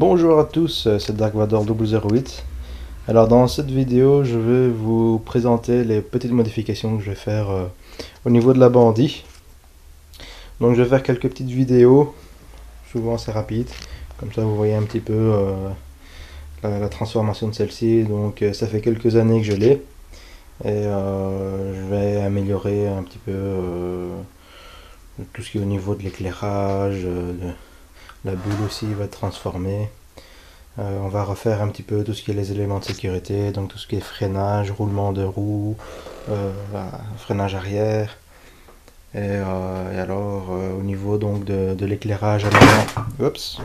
Bonjour à tous, c'est Dark Vador 008. Alors dans cette vidéo, je vais vous présenter les petites modifications que je vais faire au niveau de la bandit. Donc je vais faire quelques petites vidéos, souvent c'est rapide, comme ça vous voyez un petit peu la transformation de celle-ci. Donc ça fait quelques années que je l'ai et je vais améliorer un petit peu tout ce qui est au niveau de l'éclairage, la bulle aussi va être transformée. On va refaire un petit peu tout ce qui est les éléments de sécurité, donc tout ce qui est freinage, roulement de roue, freinage arrière. Et alors au niveau donc de l'éclairage à l'avant, oups.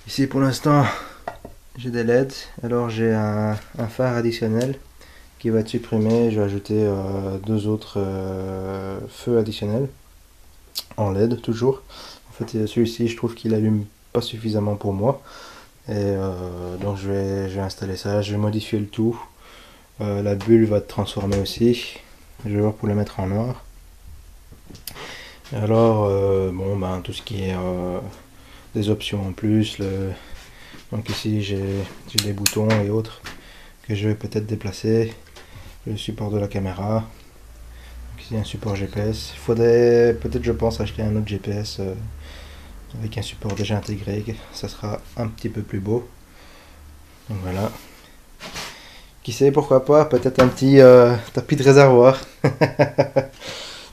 Ici pour l'instant j'ai des LED, alors j'ai un phare additionnel qui va être supprimé. Je vais ajouter deux autres feux additionnels en LED toujours. En fait celui-ci je trouve qu'il allume pas suffisamment pour moi. Et donc je vais installer ça, je vais modifier le tout. La bulle va être transformée aussi. Je vais voir pour la mettre en noir. Et alors bon ben tout ce qui est des options en plus. Donc ici j'ai des boutons et autres que je vais peut-être déplacer. Le support de la caméra. Donc ici un support GPS. Il faudrait peut-être je pense acheter un autre GPS avec un support déjà intégré, ça sera un petit peu plus beau. Donc voilà. Qui sait, pourquoi pas, peut-être un petit tapis de réservoir.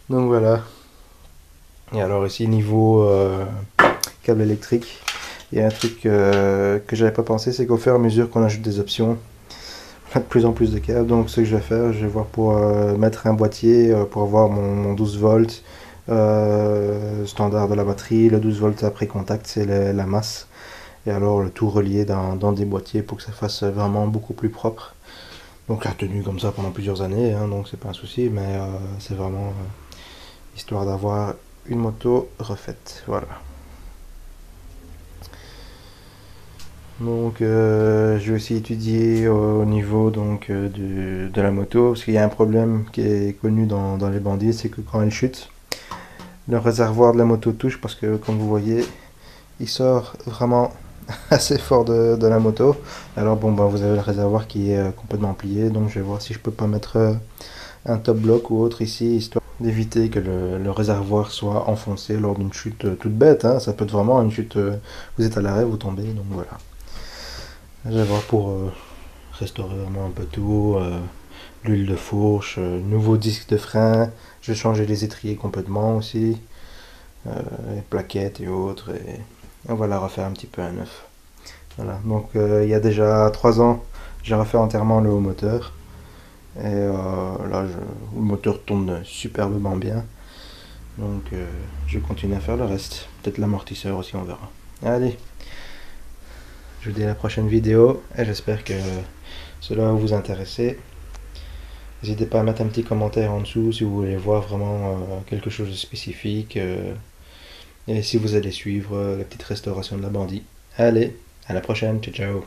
Donc voilà. Et alors ici niveau câble électrique, il y a un truc que j'avais pas pensé, c'est qu'au fur et à mesure qu'on ajoute des options, on a de plus en plus de câbles. Donc ce que je vais faire, je vais voir pour mettre un boîtier pour avoir mon 12 volts standard de la batterie. Le 12 volts après contact, c'est la masse. Et alors le tout relié dans des boîtiers pour que ça fasse vraiment beaucoup plus propre. Donc la tenue comme ça pendant plusieurs années, hein, donc c'est pas un souci, mais c'est vraiment histoire d'avoir une moto refaite. Voilà. Donc je vais aussi étudier au niveau donc, de la moto, parce qu'il y a un problème qui est connu dans les bandits, c'est que quand elle chute, le réservoir de la moto touche, parce que comme vous voyez, il sort vraiment assez fort de la moto. Alors bon bah vous avez le réservoir qui est complètement plié, donc je vais voir si je peux pas mettre un top block ou autre ici, histoire d'éviter que le réservoir soit enfoncé lors d'une chute toute bête, hein. Ça peut être vraiment une chute, vous êtes à l'arrêt, vous tombez, donc voilà. Je vais voir pour restaurer vraiment un peu tout, l'huile de fourche, nouveau disque de frein, je vais changer les étriers complètement aussi, les plaquettes et autres, et on va la refaire un petit peu à neuf. Voilà, donc il y a déjà 3 ans, j'ai refait entièrement le haut moteur. Et là, le moteur tourne superbement bien. Donc je vais continuer à faire le reste. Peut-être l'amortisseur aussi, on verra. Allez, je vous dis à la prochaine vidéo et j'espère que cela va vous intéresser. N'hésitez pas à mettre un petit commentaire en dessous si vous voulez voir vraiment quelque chose de spécifique. Et si vous allez suivre la petite restauration de la bandit. Allez, à la prochaine, ciao ciao.